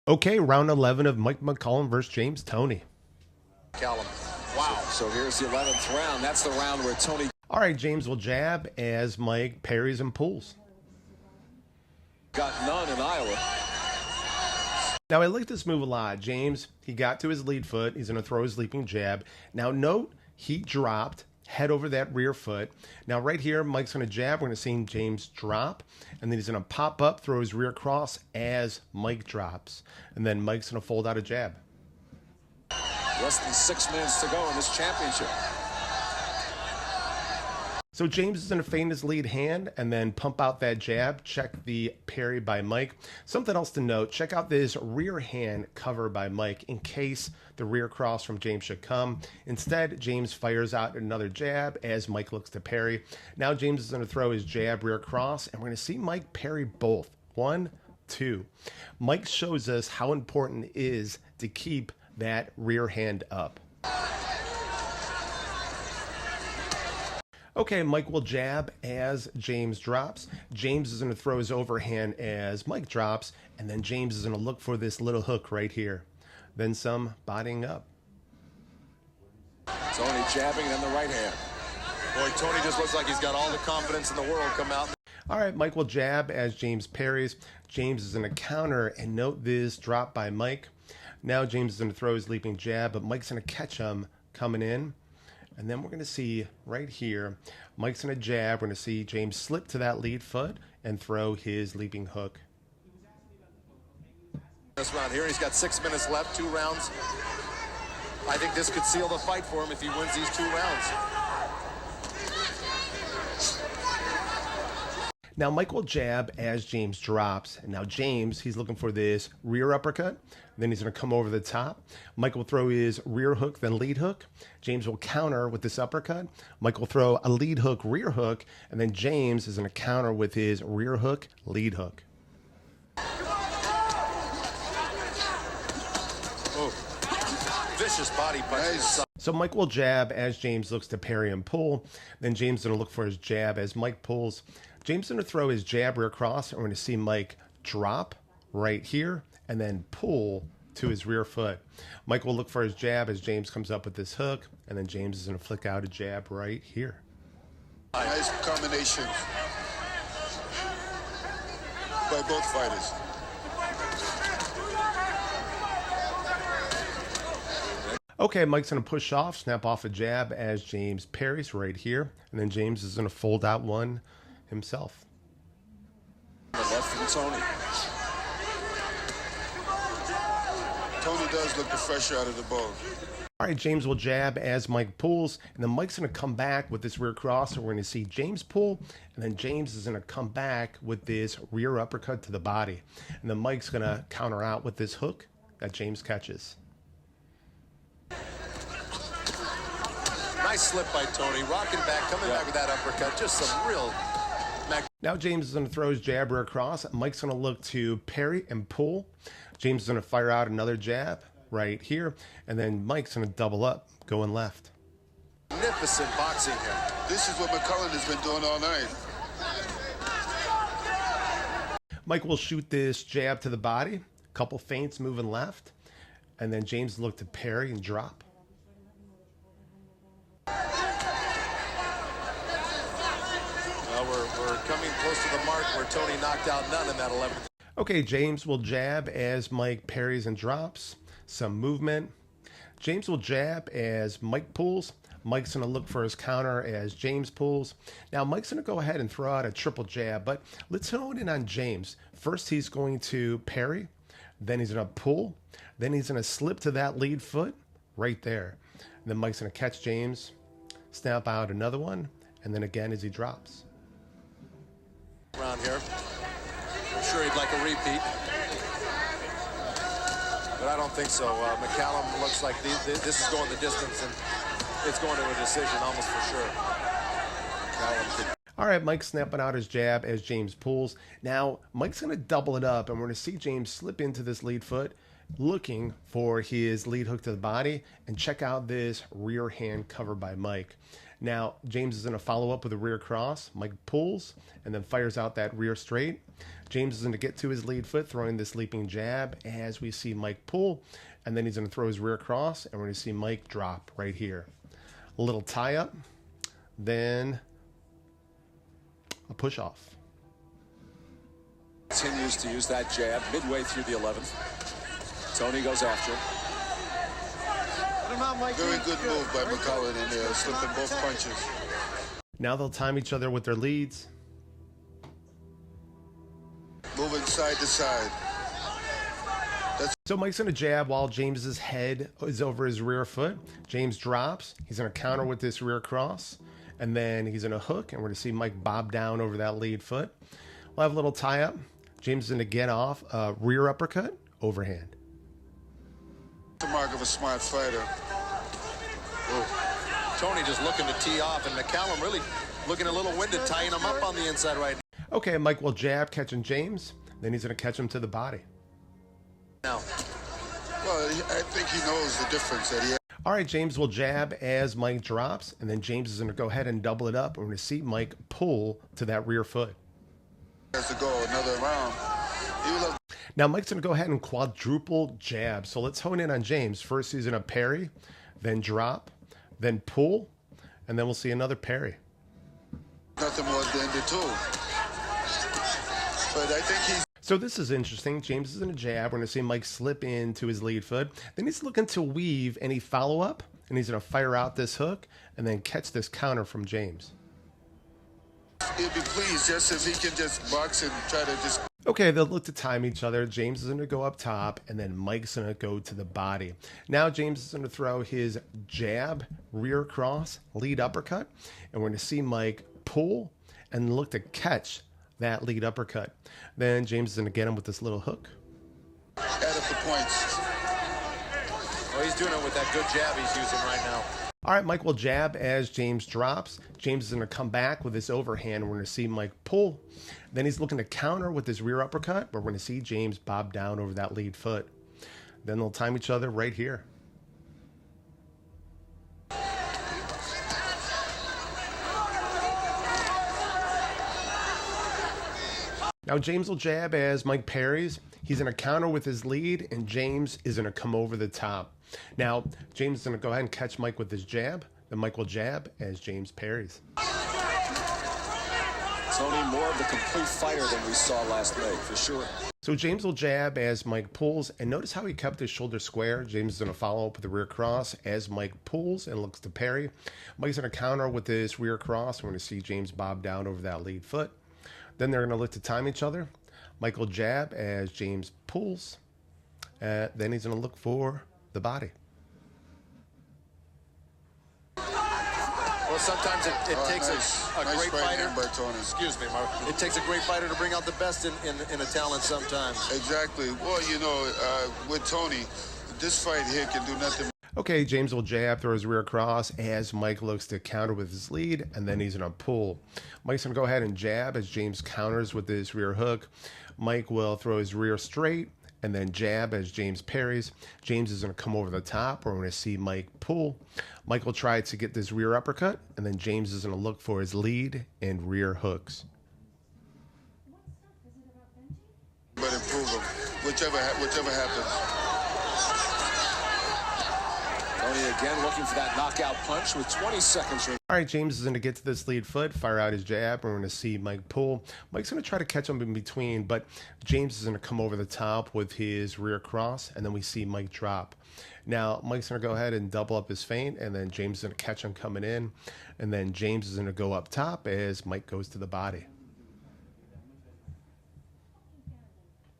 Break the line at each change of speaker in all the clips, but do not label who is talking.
Okay, round 11 of Mike McCallum versus James Toney.
McCallum. Wow. So here's the 11th round. That's the round where Toney.
All right, James will jab as Mike parries and pulls.
Got none in Iowa.
Now, I like this move a lot. James, he got to his lead foot. He's going to throw his leaping jab. Now, note, he dropped, head over that rear foot. Now, right here, Mike's going to jab. We're going to see James drop. And then he's going to pop up, throw his rear cross as Mike drops. And then Mike's going to fold out a jab.
Less than 6 minutes to go in this championship.
So James is going to feint his lead hand and then pump out that jab. Check the parry by Mike. Something else to note, check out this rear hand cover by Mike in case the rear cross from James should come. Instead, James fires out another jab as Mike looks to parry. Now James is going to throw his jab rear cross, and we're going to see Mike parry both. 1, 2. Mike shows us how important it is to keep that rear hand up. Okay, Mike will jab as James drops. James is going to throw his overhand as Mike drops, and then James is going to look for this little hook right here. Then some bodying up.
Toney jabbing in the right hand. Boy, Toney just looks like he's got all the confidence in the world come out.
All right, Mike will jab as James parries. James is going to counter, and note this drop by Mike. Now James is going to throw his leaping jab, but Mike's going to catch him coming in. And then we're going to see right here, Mike's going to jab. We're going to see James slip to that lead foot and throw his leaping hook.
This round here, he's got 6 minutes left, 2 rounds. I think this could seal the fight for him if he wins these 2 rounds.
Now Mike will jab as James drops. And now James, he's looking for this rear uppercut. Then he's going to come over the top. Mike will throw his rear hook, then lead hook. James will counter with this uppercut. Mike will throw a lead hook, rear hook. And then James is going to counter with his rear hook, lead hook.
Oh, vicious body punches.
So Mike will jab as James looks to parry and pull. Then James is going to look for his jab as Mike pulls. James is going to throw his jab rear cross, and we're going to see Mike drop right here and then pull to his rear foot. Mike will look for his jab as James comes up with this hook, and then James is going to flick out a jab right here.
Nice combination by both fighters.
Okay, Mike's going to push off, snap off a jab as James parries right here, and then James is going to fold out one himself.
Left from Toney.
Toney does look the fresher out of the bone.
All right, James will jab as Mike pulls, and then Mike's going to come back with this rear cross, and we're going to see James pull, and then James is going to come back with this rear uppercut to the body. And then Mike's going to counter out with this hook that James catches.
Nice slip by Toney, rocking back, coming back with that uppercut. Just some real...
Now James is going to throw his jab rear across. Mike's going to look to parry and pull. James is going to fire out another jab right here. And then Mike's going to double up, going left.
Magnificent boxing here.
This is what McCallum has been doing all night.
Mike will shoot this jab to the body. Couple feints moving left. And then James will look to parry and drop.
We're coming close to the mark where Toney knocked out none in that 11th.
Okay, James will jab as Mike parries and drops. Some movement. James will jab as Mike pulls. Mike's going to look for his counter as James pulls. Now, Mike's going to go ahead and throw out a triple jab, but let's hone in on James. First, he's going to parry. Then he's going to pull. Then he's going to slip to that lead foot right there. And then Mike's going to catch James, snap out another one, and then again as he drops.
Around here. I'm sure he'd like a repeat. But I don't think so. McCallum looks like this is going the distance, and it's going to a decision almost for sure.
All right, Mike's snapping out his jab as James pulls. Now, Mike's going to double it up, and we're going to see James slip into this lead foot, looking for his lead hook to the body, and check out this rear hand cover by Mike. Now, James is going to follow up with a rear cross. Mike pulls and then fires out that rear straight. James is going to get to his lead foot, throwing this leaping jab as we see Mike pull. And then he's going to throw his rear cross, and we're going to see Mike drop right here. A little tie up, then a push off.
Continues to use that jab midway through the 11th. Toney goes after it.
Very good move by McCallum in there, slipping both punches.
Now they'll time each other with their leads.
Moving side to side.
So Mike's going to jab while James's head is over his rear foot. James drops. He's going to counter with this rear cross. And then he's going to hook, and we're going to see Mike bob down over that lead foot. We'll have a little tie up. James is going to get off, rear uppercut, overhand.
The mark of a smart fighter.
Ooh. Toney just looking to tee off, and McCallum really looking a little winded, tying him up on the inside right now.
Okay, Mike will jab, catching James. Then he's going to catch him to the body.
Now.
Well, I think he knows the difference that he has.
All right, James will jab as Mike drops, and then James is going to go ahead and double it up. And we're going to see Mike pull to that rear foot.
Has to go another round. He will have...
Now Mike's going to go ahead and quadruple jab. So let's hone in on James. First, he's going to parry, then drop, then pull, and then we'll see another parry.
Nothing more than the two. But I think he's...
So this is interesting. James is in a jab. We're going to see Mike slip into his lead foot. Then he's looking to weave any follow-up, and he's going to fire out this hook and then catch this counter from James.
He'd be pleased just if he can just box and try to just...
Okay, they'll look to time each other. James is going to go up top, and then Mike's going to go to the body. Now James is going to throw his jab, rear cross, lead uppercut, and we're going to see Mike pull and look to catch that lead uppercut. Then James is going to get him with this little hook.
Add up the points.
Well, he's doing it with that good jab he's using right now.
All right, Mike will jab as James drops. James is going to come back with this overhand. We're going to see Mike pull. Then he's looking to counter with his rear uppercut, but we're going to see James bob down over that lead foot. Then they'll time each other right here. Now James will jab as Mike parries. He's going to counter with his lead, and James is going to come over the top. Now, James is going to go ahead and catch Mike with his jab. Then Mike will jab as James parries.
Toney more of the complete fighter than we saw last night, for sure.
So James will jab as Mike pulls, and notice how he kept his shoulder square. James is going to follow up with the rear cross as Mike pulls and looks to parry. Mike's going to counter with this rear cross. We're going to see James bob down over that lead foot. Then they're going to look to time each other. Mike will jab as James pulls. Then he's going to look for the body.
Well, sometimes it takes a
nice
great
right
fighter.
hand by Toney.
Excuse me, Mark. It takes a great fighter to bring out the best in a talent sometimes.
Exactly. Well, you know, with Toney, this fight here can do nothing.
Okay, James will jab, throw his rear cross as Mike looks to counter with his lead, and then he's going to pull. Mike's going to go ahead and jab as James counters with his rear hook. Mike will throw his rear straight and then jab as James parries. James is going to come over the top. We're going to see Mike pull. Mike will try to get this rear uppercut, and then James is going to look for his lead and rear hooks.
But improve him, whichever happens.
Toney again looking for that knockout punch with 20 seconds remaining.
All right, James is going to get to this lead foot, fire out his jab. We're going to see Mike pull. Mike's going to try to catch him in between, but James is going to come over the top with his rear cross, and then we see Mike drop. Now, Mike's going to go ahead and double up his feint, and then James is going to catch him coming in, and then James is going to go up top as Mike goes to the body.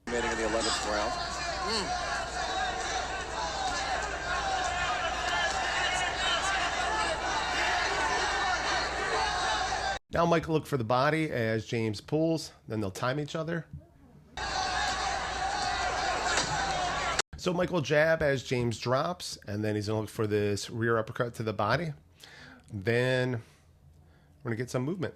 Remaining in the 11th round.
Now Mike will look for the body as James pulls. Then they'll time each other. So Mike will jab as James drops, and then he's going to look for this rear uppercut to the body. Then we're going to get some movement.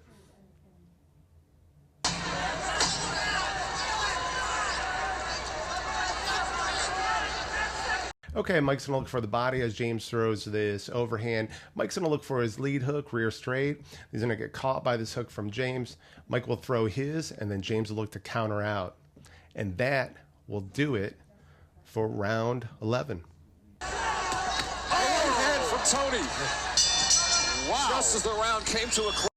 Okay, Mike's going to look for the body as James throws this overhand. Mike's going to look for his lead hook, rear straight. He's going to get caught by this hook from James. Mike will throw his, and then James will look to counter out. And that will do it for round 11.
Overhand from Toney. Wow. Just as the round came to a close.